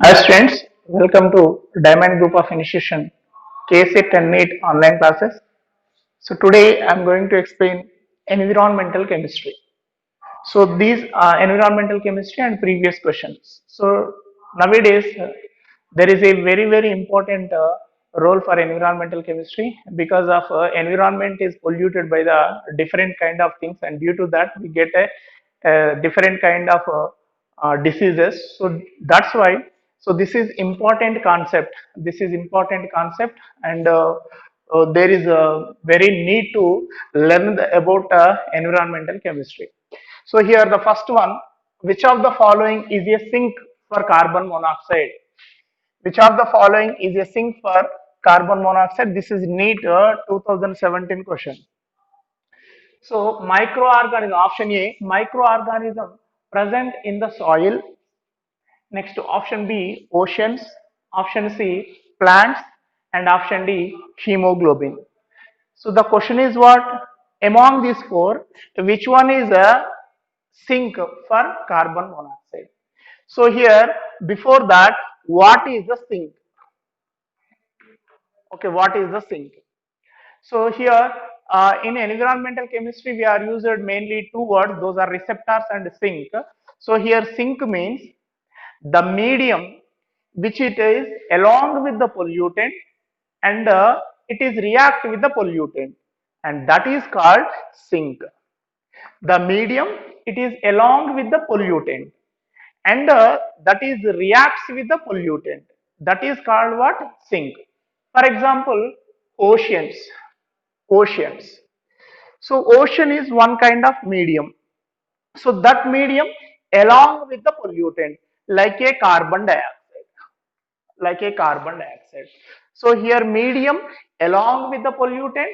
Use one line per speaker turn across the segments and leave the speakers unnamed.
Hi students, welcome to Diamond Group of Institution KSET and NEET online classes. So today I am going to explain environmental chemistry. So these are environmental chemistry and previous questions. So nowadays there is a very important role for environmental chemistry because of environment is polluted by the different kind of things, and due to that we get a different kind of diseases. So that's why. So this is important concept. This is important concept, and there is a very need to learn about environmental chemistry. So here the first one, which of the following is a sink for carbon monoxide? Which of the following is a sink for carbon monoxide? This is NEET 2017 question. So microorganism, option A, microorganism present in the soil. Next to option B, oceans. Option C, plants. And option D, hemoglobin. So the question is what? Among these four, which one is a sink for carbon monoxide? So here, before that, what is the sink? Okay, what is the sink? So here, in environmental chemistry, we are used mainly two words. Those are receptors and sink. So here, sink means the medium which it is along with the pollutant, and it is react with the pollutant, and that is called sink. The medium, it is along with the pollutant, and that is reacts with the pollutant, that is called what? Sink. For example, oceans. Oceans. So ocean is one kind of medium. So that medium along with the pollutant, like a carbon dioxide, like a carbon dioxide. So here medium along with the pollutant,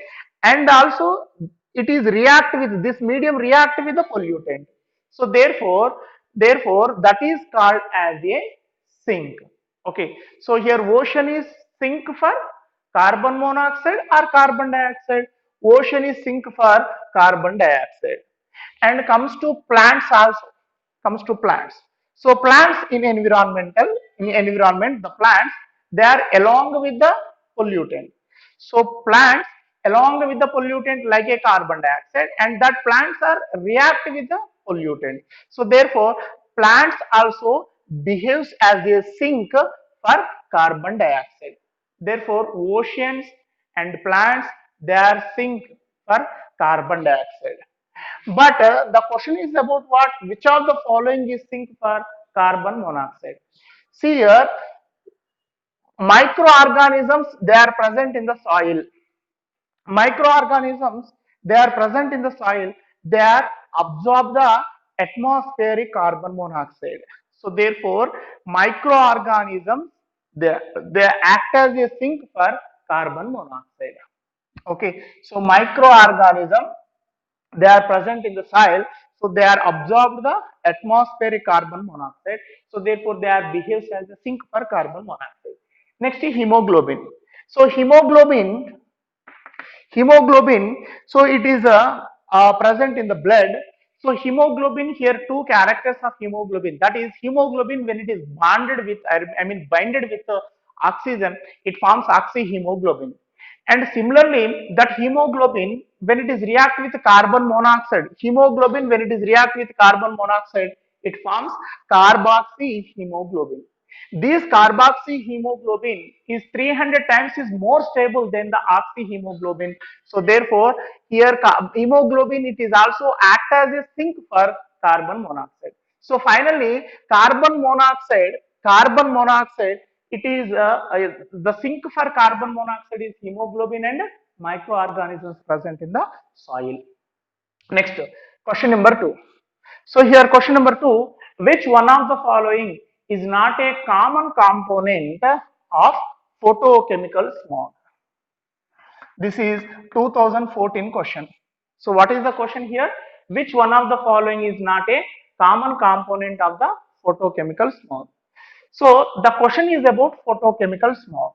and also it is react with this medium react with the pollutant. So therefore that is called as a sink. Okay. So here ocean is sink for carbon monoxide or carbon dioxide. Ocean is sink for carbon dioxide. And comes to plants also. Comes to plants. So plants in environment, the plants, they are along with the pollutant. So plants along with the pollutant like a carbon dioxide, and that plants are react with the pollutant. So therefore plants also behaves as a sink for carbon dioxide. Therefore oceans and plants, they are sink for carbon dioxide. But the question is about what? Which of the following is sink for carbon monoxide? See here, microorganisms, they are present in the soil. Microorganisms, they are present in the soil. They are absorb the atmospheric carbon monoxide. So therefore, microorganisms, they, they act as a sink for carbon monoxide. Okay, so microorganism, they are present in the soil, so they are absorbed the atmospheric carbon monoxide, so therefore they are behaves as a sink for carbon monoxide. Next is hemoglobin. So hemoglobin, so it is present in the blood. So hemoglobin, here two characters of hemoglobin, that is hemoglobin when it is bonded with, I mean binded with oxygen, it forms oxyhemoglobin. And similarly that hemoglobin when it is react with carbon monoxide, hemoglobin when it is react with carbon monoxide, it forms carboxyhemoglobin. This carboxyhemoglobin is 300 times is more stable than the oxyhemoglobin. So therefore, here hemoglobin, it is also act as a sink for carbon monoxide. So finally, carbon monoxide, it is the sink for carbon monoxide is hemoglobin and microorganisms present in the soil. Next, question number 2. So here question number 2, which one of the following is not a common component of photochemical smog? This is 2014 question. So what is the question here? Which one of the following is not a common component of the photochemical smog? So the question is about photochemical smog.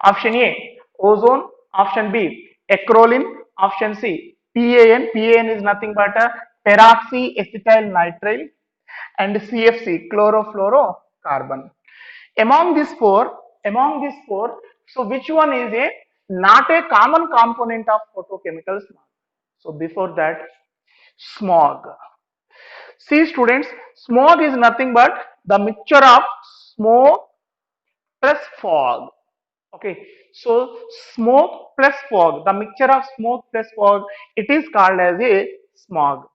Option A, ozone. Option B, acrolein. Option C, PAN. PAN is nothing but a peroxyacetyl nitrile. And CFC, chlorofluorocarbon. carbon. Among these four, so which one is a not a common component of photochemical smog? So before that, smog. See students, smog is nothing but the mixture of smoke plus fog. Okay, so smoke plus fog, the mixture of smoke plus fog, it is called as a smog.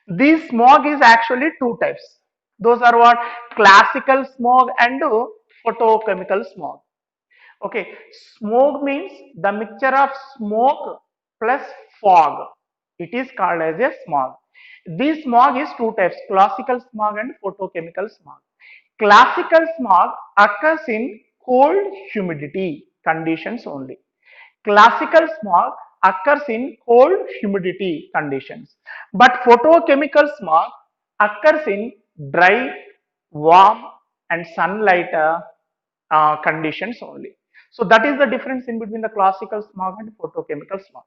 This smog is actually two types. Those are what? Classical smog and photochemical smog. Okay, smog means the mixture of smoke plus fog. It is called as a smog. This smog is two types, classical smog and photochemical smog. Classical smog occurs in cold humidity conditions only. Classical smog occurs in cold humidity conditions, but photochemical smog occurs in dry, warm, and sunlight conditions only. So that is the difference in between the classical smog and photochemical smog.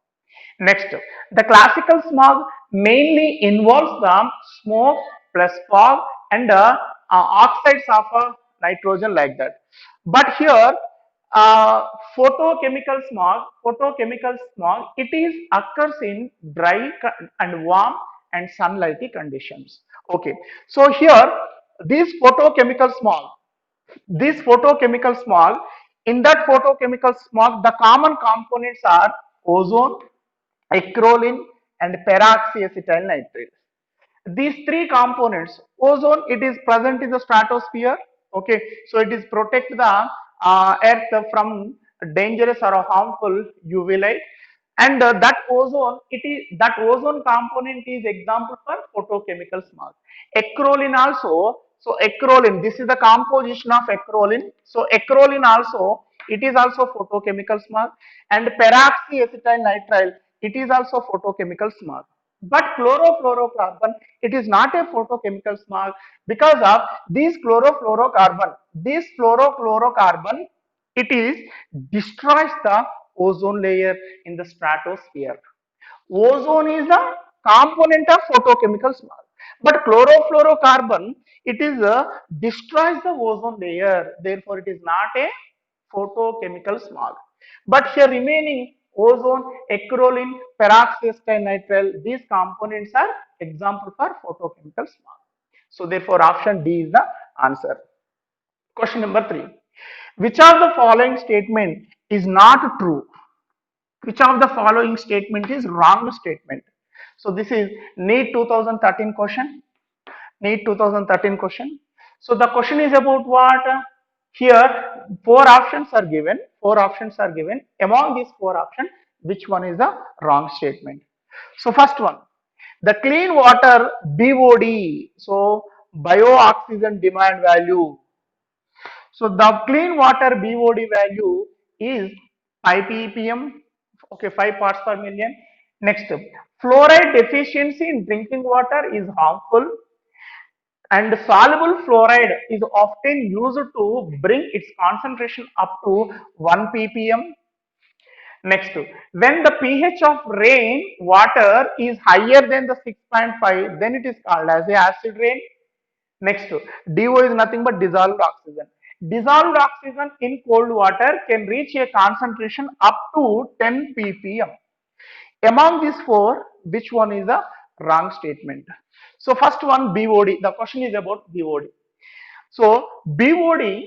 Next, the classical smog mainly involves the smoke plus fog and oxides of nitrogen like that. But here, uh, photochemical smog, it is occurs in dry and warm and sunlighty conditions. Okay, so here this photochemical smog, in that photochemical smog, the common components are ozone, acrolein, and peroxyacetyl these three components, ozone, it is present in the stratosphere. Okay, so it is protect the earth from dangerous or harmful UV light, and that ozone component is example for photochemical smog. Acrolein also, so acrolein, this is the composition of acrolein. So acrolein also, it is also photochemical smog, and peroxyacetyl it is also photochemical smog. But chlorofluorocarbon, it is not a photochemical smog because of this fluorocarbon, it is destroys the ozone layer in the stratosphere. Ozone is the component of photochemical smog, but chlorofluorocarbon, it is destroys the ozone layer. Therefore, it is not a photochemical smog. But here remaining ozone, acrolein, peroxyacetylnitrile, these components are example for photochemical smog. So therefore, option D is the answer. Question number 3. Which of the following statement is not true? Which of the following statement is wrong statement? So this is NEET 2013 question. NEET 2013 question. So the question is about what? Here four options are given. Four options are given. Among these four options, which one is the wrong statement? So first one, the clean water BOD. So biooxygen demand value. So the clean water BOD value is 5 ppm, okay, 5 parts per million. Next, fluoride deficiency in drinking water is harmful, and soluble fluoride is often used to bring its concentration up to 1 ppm. Next, when the pH of rain water is higher than the 6.5, then it is called as a acid rain. Next, DO is nothing but dissolved oxygen. Dissolved oxygen in cold water can reach a concentration up to 10 ppm. Among these four, which one is the wrong statement? So first one, BOD. The question is about BOD. So BOD,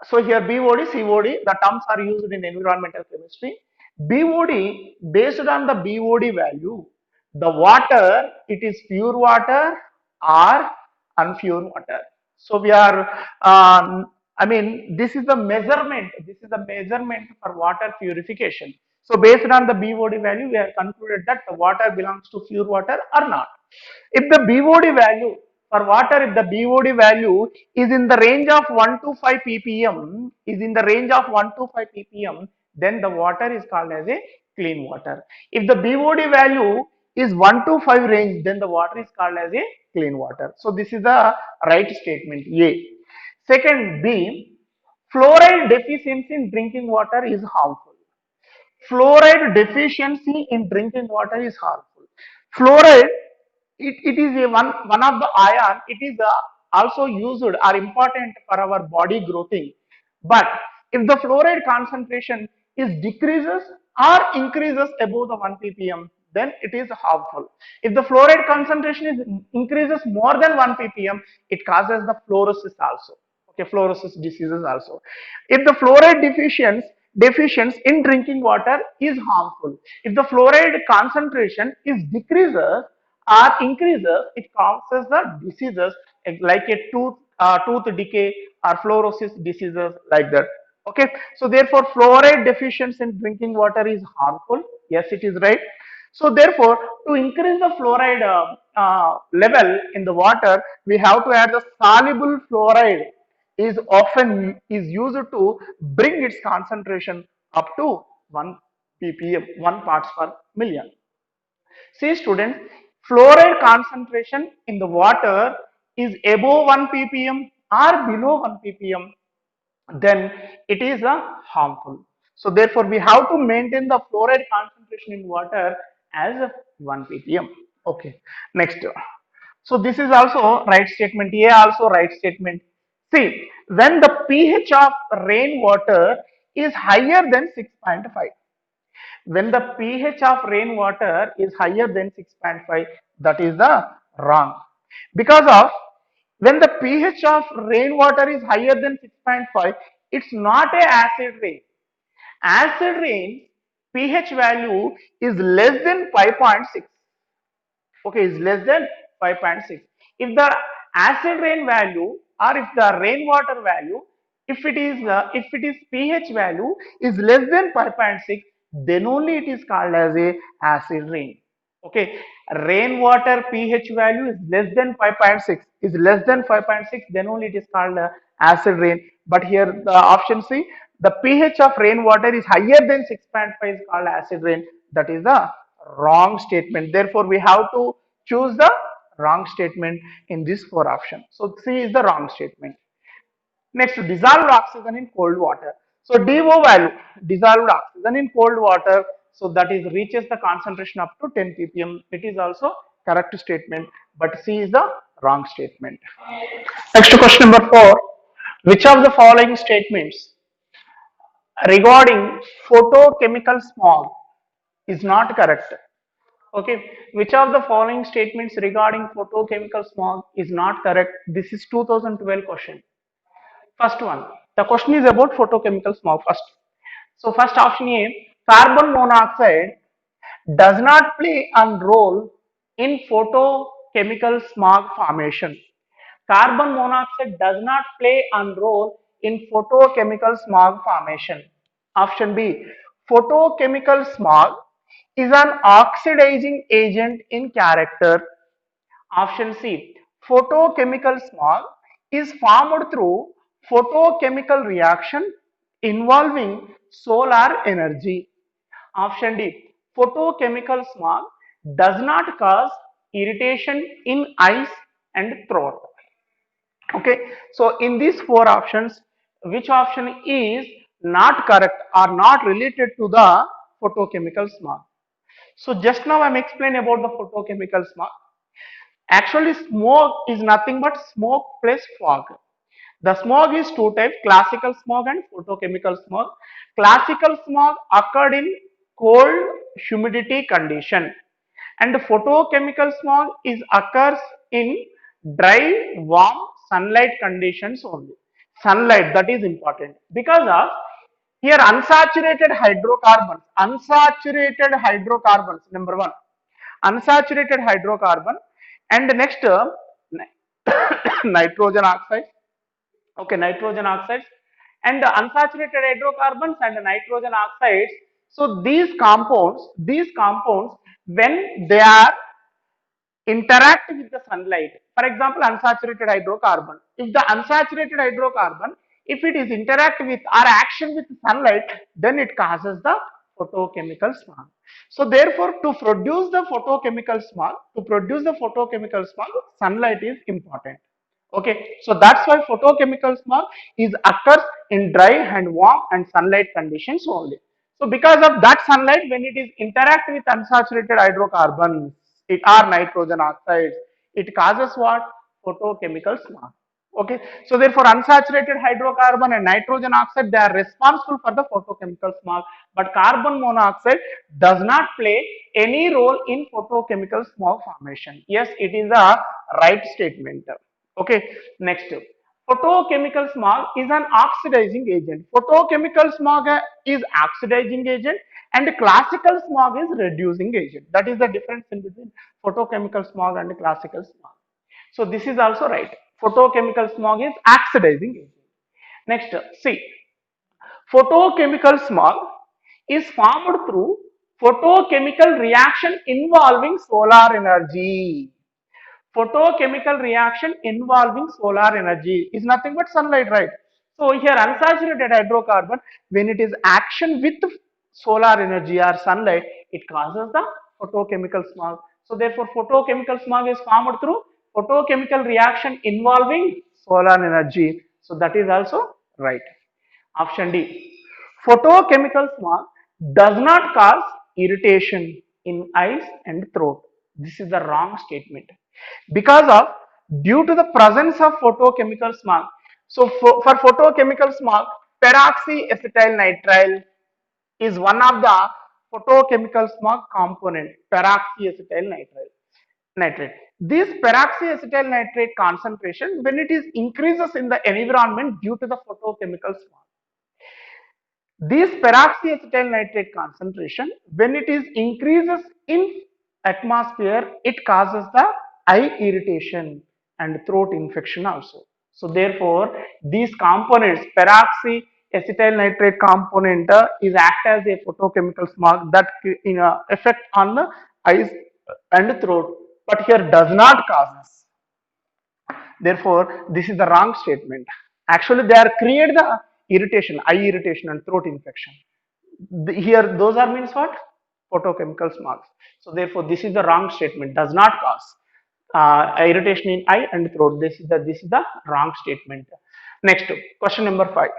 so here BOD, COD, the terms are used in environmental chemistry. BOD, based on the BOD value, the water, it is pure water or unpure water. So we are, I mean, this is the measurement. This is the measurement for water purification. So based on the BOD value, we have concluded that the water belongs to pure water or not. If the BOD value for water, if the BOD value is in the range of 1 to 5 ppm, then the water is called as a clean water. If the BOD value is 1 to 5 range, then the water is called as a clean water. So this is the right statement A. Second, B, fluoride deficiency in drinking water is harmful. Fluoride deficiency in drinking water is harmful. Fluoride, it is one of the ion, it is also used are important for our body growing. But if the fluoride concentration is decreases or increases above the 1 ppm, then it is harmful. If the fluoride concentration is increases more than 1 ppm, it causes the fluorosis also. Okay, fluorosis diseases also. If the fluoride deficiency in drinking water is harmful. If the fluoride concentration is decreases or increases, it causes the diseases like a tooth decay or fluorosis diseases like that. Okay, so therefore fluoride deficiency in drinking water is harmful. Yes, it is right. So therefore, to increase the fluoride level in the water, we have to add the soluble fluoride is often is used to bring its concentration up to 1 ppm, 1 parts per million. See students, fluoride concentration in the water is above 1 ppm or below 1 ppm, then it is harmful. So therefore we have to maintain the fluoride concentration in water as 1 ppm. Okay, next. So this is also right statement. A also right statement. See, when the pH of rainwater is higher than 6.5, when the pH of rainwater is higher than 6.5, that is the wrong. Because of when the pH of rainwater is higher than 6.5, it's not a acid rain. Acid rain pH value is less than 5.6. Okay, is less than 5.6. If the acid rain value or if the rainwater value, if it is pH value is less than 5.6, then only it is called as a acid rain. Okay, rainwater pH value is less than 5.6, is less than 5.6, then only it is called acid rain. But here the option C, the pH of rainwater is higher than 6.5 is called acid rain. That is the wrong statement. Therefore, we have to choose the wrong statement in this four option. So C is the wrong statement. Next, dissolved oxygen in cold water. So DO value, dissolved oxygen in cold water. So that is reaches the concentration up to 10 ppm. It is also correct statement, but C is the wrong statement. Next question number 4. Which of the following statements regarding photochemical smog is not correct? Okay, which of the following statements regarding photochemical smog is not correct? This is 2012 question. First one, the question is about photochemical smog first. So first option A, carbon monoxide does not play a role in photochemical smog formation. Carbon monoxide does not play a role in photochemical smog formation. Option B, photochemical smog is an oxidizing agent in character. Option C, photochemical smog is formed through photochemical reaction involving solar energy. Option D, photochemical smog does not cause irritation in eyes and throat. Okay, so in these four options, which option is not correct or not related to the photochemical smog? So just now I'm explaining about the photochemical smog. Actually, smoke is nothing but smoke plus fog. The smog is two types, classical smog and photochemical smog. Classical smog occurred in cold humidity condition, and photochemical smog is occurs in dry, warm sunlight conditions only. Sunlight, that is important because of here unsaturated hydrocarbons, number one, unsaturated hydrocarbon, and next nitrogen oxide. Okay, nitrogen oxides and the unsaturated hydrocarbons and the nitrogen oxides. So these compounds, when they are interact with the sunlight, for example, unsaturated hydrocarbon, if the unsaturated hydrocarbon, if it is interact with or action with sunlight, then it causes the photochemical smog. So therefore, to produce the photochemical smog, sunlight is important. Okay, so that's why photochemical smog is occurs in dry and warm and sunlight conditions only. So because of that sunlight, when it is interact with unsaturated hydrocarbons, it are nitrogen oxides, it causes what? Photochemical smog. Okay, so therefore unsaturated hydrocarbon and nitrogen oxide, they are responsible for the photochemical smog, but carbon monoxide does not play any role in photochemical smog formation. Yes, it is a right statement. Okay, next, photochemical smog is an oxidizing agent. Photochemical smog is oxidizing agent and classical smog is reducing agent. That is the difference in between photochemical smog and classical smog. So this is also right. Photochemical smog is oxidizing agent. Next, see, photochemical smog is formed through photochemical reaction involving solar energy. Photochemical reaction involving solar energy is nothing but sunlight, right? So here unsaturated hydrocarbon, when it is action with solar energy or sunlight, it causes the photochemical smog. So therefore photochemical smog is formed through photochemical reaction involving solar energy. So that is also right. Option D. Photochemical smog does not cause irritation in eyes and throat. This is the wrong statement. Because of due to the presence of photochemical smog. So for photochemical smog, peroxyacetyl nitrile is one of the photochemical smog component. Peroxyacetyl nitrile nitrate. This peroxyacetyl nitrate concentration, when it is increases in the environment due to the photochemical smog, this peroxyacetyl nitrate concentration, when it is increases in atmosphere, it causes the eye irritation and throat infection also. So therefore, these components, peroxyacetyl nitrate component is act as a photochemical smog that effect on the eyes and throat, but here does not causes. Therefore, this is the wrong statement. Actually, they are create the irritation, eye irritation and throat infection. Here, those are means what? Photochemical smogs. So therefore, this is the wrong statement. Does not cause irritation in eye and throat. This is the wrong statement. Next, question number 5.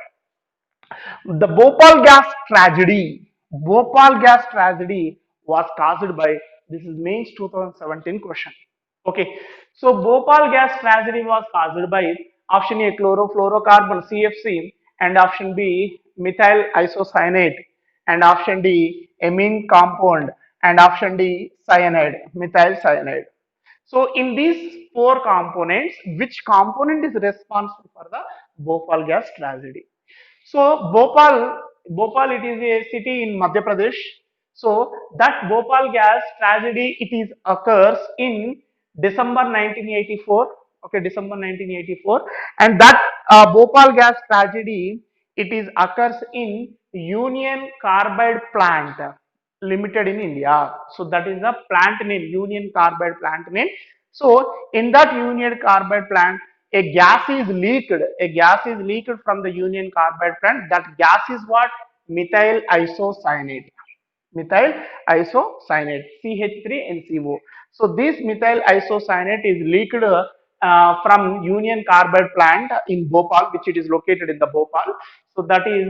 The Bhopal gas tragedy. Bhopal gas tragedy was caused by, this is Main's 2017 question. Okay, so Bhopal gas tragedy was caused by option A chlorofluorocarbon CFC and option B methyl isocyanate and option D amine compound and option D cyanide, methyl cyanide. So in these four components, which component is responsible for the Bhopal gas tragedy? So Bhopal, it is a city in Madhya Pradesh. So that Bhopal gas tragedy, it is occurs in December 1984. Okay, December 1984, and that Bhopal gas tragedy, it is occurs in Union Carbide Plant Limited in India. So that is the plant name, Union Carbide plant name. So in that Union Carbide plant, a gas is leaked. A gas is leaked from the Union Carbide plant. That gas is what? Methyl isocyanate. Methyl isocyanate, CH3NCO. So this methyl isocyanate is leaked from Union Carbide plant in Bhopal, which it is located in the Bhopal. So that is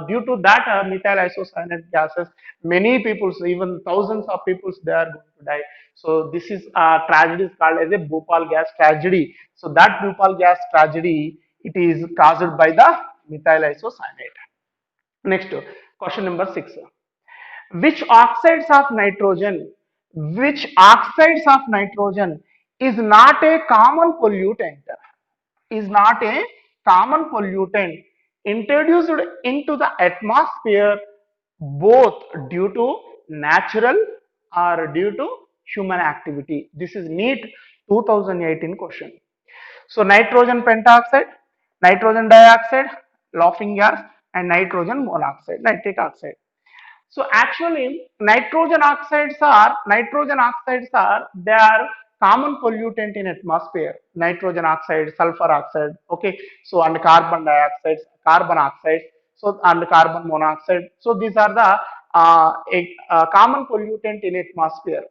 due to that methyl isocyanate gases, many people, even thousands of people, they are going to die. So this is tragedy is called as a Bhopal gas tragedy. So that Bhopal gas tragedy, it is caused by the methyl isocyanate. Next, question number 6. Which oxides of nitrogen, which oxides of nitrogen is not a common pollutant, is not a common pollutant introduced into the atmosphere both due to natural or due to human activity? This is NEET 2018 question. So nitrogen pentoxide, nitrogen dioxide, laughing gas, and nitrogen monoxide, nitric oxide. So actually, nitrogen oxides are they are common pollutant in atmosphere. Nitrogen oxide, sulfur oxide. Okay, so and carbon dioxide, carbon oxide. So and carbon monoxide. So these are the common pollutant in atmosphere.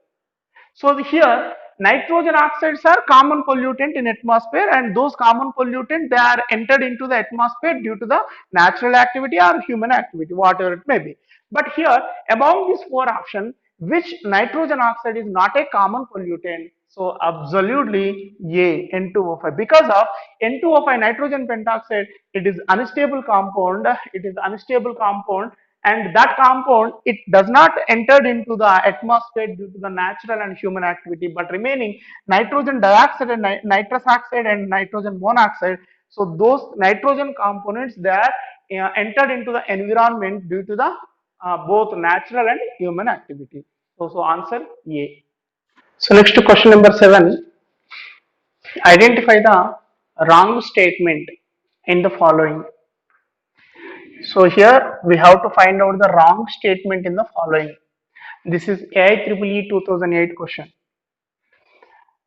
So here nitrogen oxides are common pollutant in atmosphere, and those common pollutant, they are entered into the atmosphere due to the natural activity or human activity, whatever it may be. But here among these four options, which nitrogen oxide is not a common pollutant? So absolutely A, N2O5. Because of N2O5, nitrogen pentoxide, it is unstable compound. It is unstable compound, and that compound, it does not enter into the atmosphere due to the natural and human activity, but remaining nitrogen dioxide and nitrous oxide and nitrogen monoxide. So those nitrogen components, they are entered into the environment due to the both natural and human activity. So answer A. So next to question number 7, identify the wrong statement in the following. So here we have to find out the wrong statement in the following. This is AIEEE 2008 question.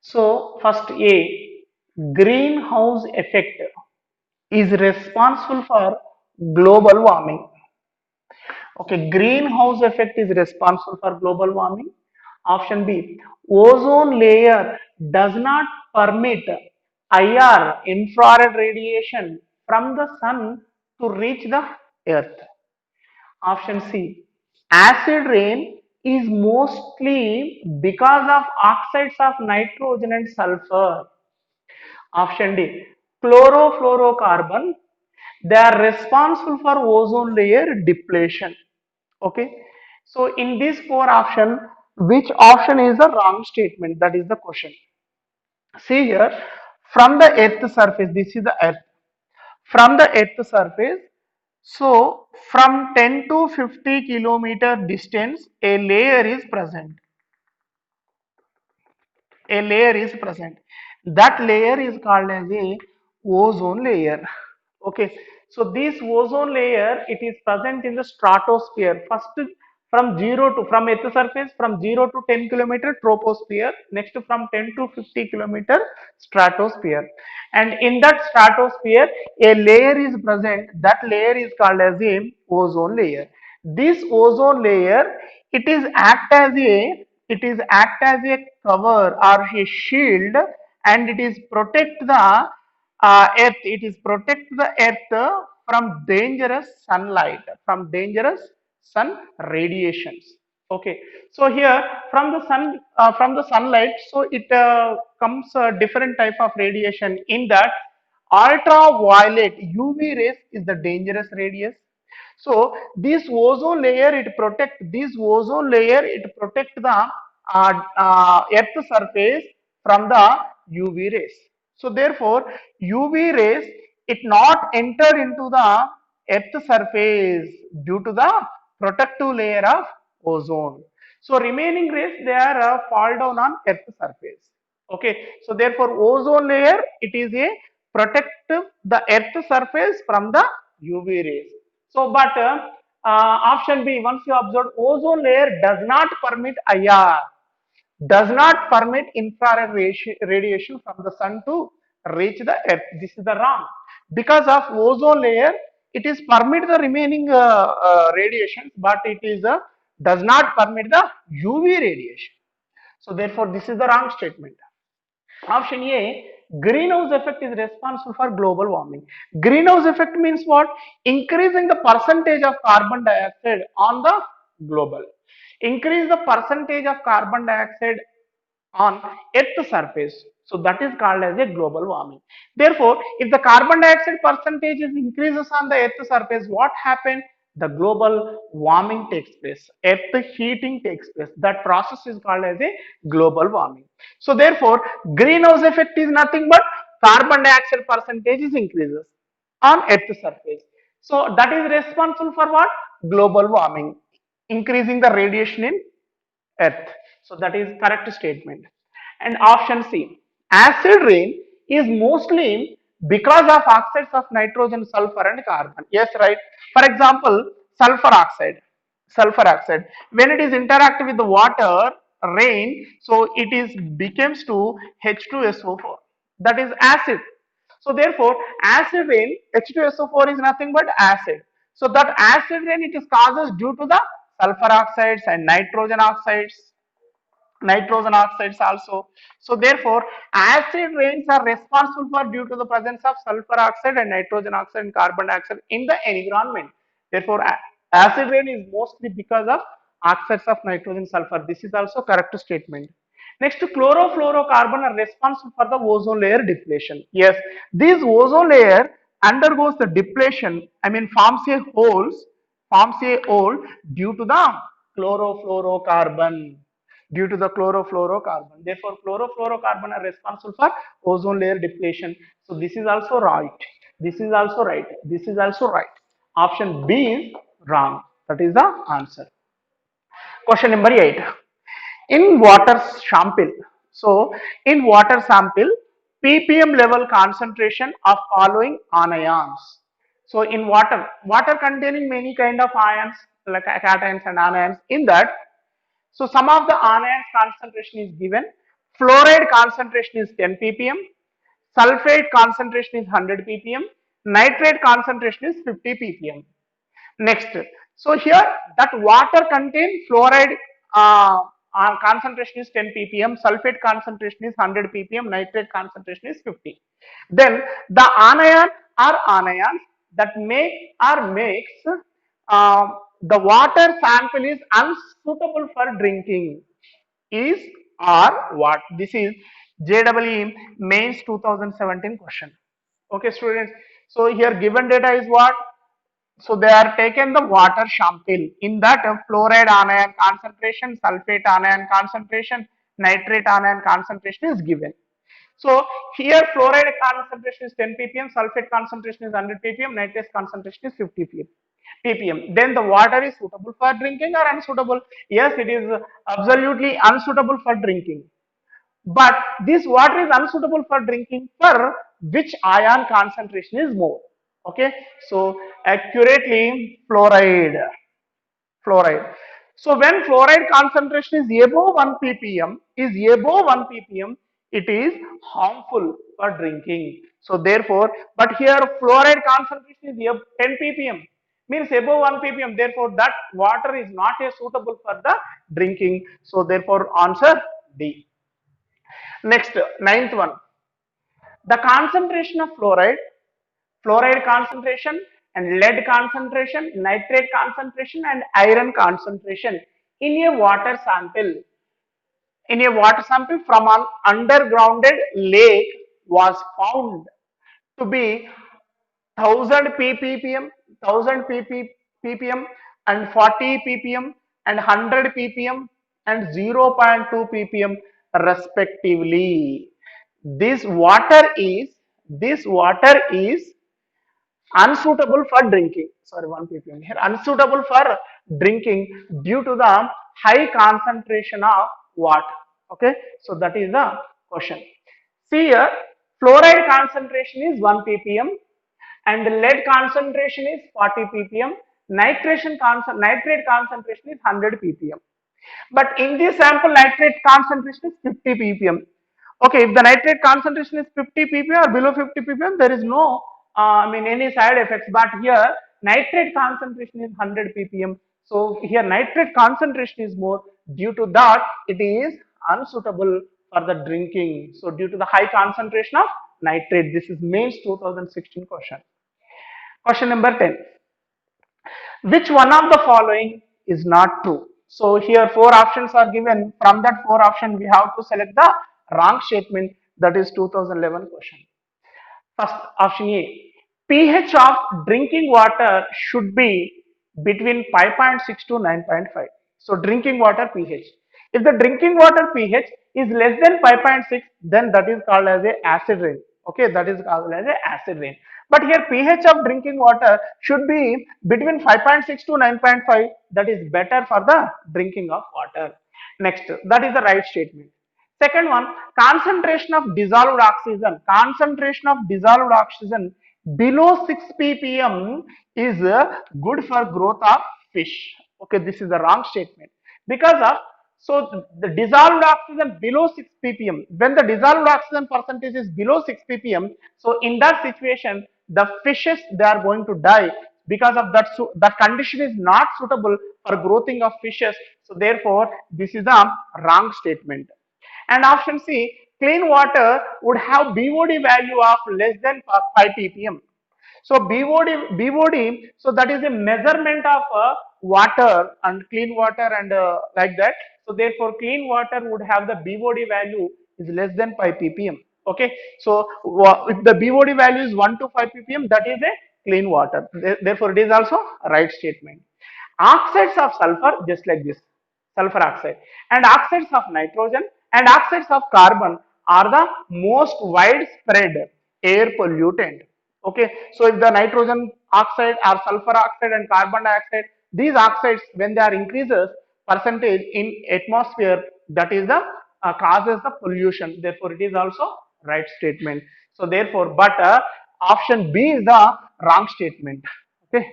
So first A, greenhouse effect is responsible for global warming. Okay, greenhouse effect is responsible for global warming. Option B, ozone layer does not permit IR, infrared radiation from the sun to reach the earth. Option C, acid rain is mostly because of oxides of nitrogen and sulfur. Option D, chlorofluorocarbon, they are responsible for ozone layer depletion. Okay, so in these four options, which option is the wrong statement? That is the question. See here, from the earth surface, this is the earth. From the earth surface, so from 10 to 50 kilometer distance, a layer is present. A layer is present. That layer is called as a ozone layer. Okay, so this ozone layer, it is present in the stratosphere. First, from 0 to, from earth surface, from 0 to 10 kilometer troposphere. Next, from 10 to 50 kilometer stratosphere. And in that stratosphere, a layer is present. That layer is called as a ozone layer. This ozone layer, it is act as a cover or a shield, and it is protect the earth. It is protect the earth from dangerous sunlight, from dangerous sun radiations. Okay, so here from the sunlight, so it comes a different type of radiation. In that, ultraviolet UV rays is the dangerous radius. So this ozone layer, it protect the earth surface from the UV rays. So therefore UV rays, it not enter into the earth surface due to the protective layer of ozone. So remaining rays, they are fall down on earth surface. Okay, so therefore ozone layer, it is a protective the earth surface from the UV rays. So but option B, once you observe, ozone layer does not permit IR, does not permit infrared radiation from the sun to reach the earth. This is the wrong. Because of ozone layer, it is permit the remaining radiations, but it is does not permit the UV radiation. So therefore this is the wrong statement. Option A, greenhouse effect is responsible for global warming. Greenhouse effect means what? Increasing the percentage of carbon dioxide on the global. Increase the percentage of carbon dioxide on earth surface. So that is called as a global warming. Therefore, if the carbon dioxide percentage is increases on the earth surface, what happens? The global warming takes place. Earth heating takes place. That process is called as a global warming. So therefore, greenhouse effect is nothing but carbon dioxide percentage is increases on earth surface. So that is responsible for what? Global warming, increasing the radiation in earth. So that is correct statement. And option C, acid rain is mostly because of oxides of nitrogen, sulfur and carbon. Yes, right. For example, sulfur oxide. Sulfur oxide, when it is interact with the water, rain, so it is becomes to H2SO4. That is acid. So therefore, acid rain, H2SO4 is nothing but acid. So that acid rain, it is causes due to the sulfur oxides and nitrogen oxides also. So therefore, acid rains are responsible for due to the presence of sulfur oxide and nitrogen oxide and carbon dioxide in the environment. Therefore, acid rain is mostly because of oxides of nitrogen, sulfur. This is also correct statement. Next, chlorofluorocarbon are responsible for the ozone layer depletion. Yes, this ozone layer undergoes the depletion, I mean forms a hole due to the chlorofluorocarbon. Due to the chlorofluorocarbon. Therefore, chlorofluorocarbon are responsible for ozone layer depletion. So this is also right. This is also right. This is also right. Option B is wrong. That is the answer. Question number 8. In water sample, so in water sample, ppm level concentration of following anions. So in water containing many kind of ions like cations and anions. In that, so some of the anions concentration is given. Fluoride concentration is 10 ppm, sulfate concentration is 100 ppm, nitrate concentration is 50 ppm. Next, so here that water contain fluoride concentration is 10 ppm, sulfate concentration is 100 ppm, nitrate concentration is 50. Then the anion or anions that make or makes the water sample is unsuitable for drinking is or what? This is JEE Mains 2017 question. Okay, students. So here given data is what? So they are taken the water sample. In that fluoride anion concentration, sulfate anion concentration, nitrate anion concentration is given. So here fluoride concentration is 10 ppm, sulfate concentration is 100 ppm, nitrate concentration is 50 ppm. Then the water is suitable for drinking or unsuitable? Yes, it is absolutely unsuitable for drinking. But this water is unsuitable for drinking for which ion concentration is more. Okay, so accurately fluoride. So when fluoride concentration is above 1 ppm, it is harmful for drinking. So therefore, but here fluoride concentration is 10 ppm, means above 1 ppm. Therefore, that water is not a suitable for the drinking. So therefore, answer D. Next, ninth one. The concentration of fluoride concentration and lead concentration, nitrate concentration and iron concentration in a water sample. In a water sample from an undergrounded lake was found to be 1000 ppm, 1000 ppm and 40 ppm and 100 ppm and 0.2 ppm respectively. This water is unsuitable for drinking. Sorry, 1 ppm here. Unsuitable for drinking due to the high concentration of what? Okay, so that is the question. See here, fluoride concentration is 1 ppm and lead concentration is 40 ppm. Nitrate concentration is 100 ppm. But in this sample, nitrate concentration is 50 ppm. Okay, if the nitrate concentration is 50 ppm or below 50 ppm, there is no, any side effects. But here, nitrate concentration is 100 ppm. So here, nitrate concentration is more. Due to that, it is unsuitable for the drinking. So due to the high concentration of nitrate, this is Mains 2016 question. Question number 10. Which one of the following is not true? So here four options are given. From that four options, we have to select the wrong statement. That is 2011 question. First option A. pH of drinking water should be between 5.6 to 9.5. So drinking water pH. If the drinking water pH is less than 5.6, then that is called as a acid rain. Okay, that is called as a acid rain. But here pH of drinking water should be between 5.6 to 9.5. That is better for the drinking of water. Next, that is the right statement. Second one, concentration of dissolved oxygen below 6 ppm is good for growth of fish. Okay, this is the wrong statement. Because of, so the dissolved oxygen below 6 ppm, when the dissolved oxygen percentage is below 6 ppm, so in that situation, the fishes, they are going to die because of that. So that condition is not suitable for growing of fishes. So therefore, this is a wrong statement. And option C, clean water would have BOD value of less than 5 ppm. So BOD, so that is a measurement of water and clean water and like that. So therefore, clean water would have the BOD value is less than 5 ppm. Okay. So if the BOD value is 1 to 5 ppm, that is a clean water. Therefore, it is also a right statement. Oxides of sulfur, just like this, sulfur oxide, and oxides of nitrogen and oxides of carbon are the most widespread air pollutant. Okay, so if the nitrogen oxide or sulfur oxide and carbon dioxide, these oxides when they are increases percentage in atmosphere, that is the causes the pollution. Therefore, it is also right statement. So therefore, but option B is the wrong statement. Okay.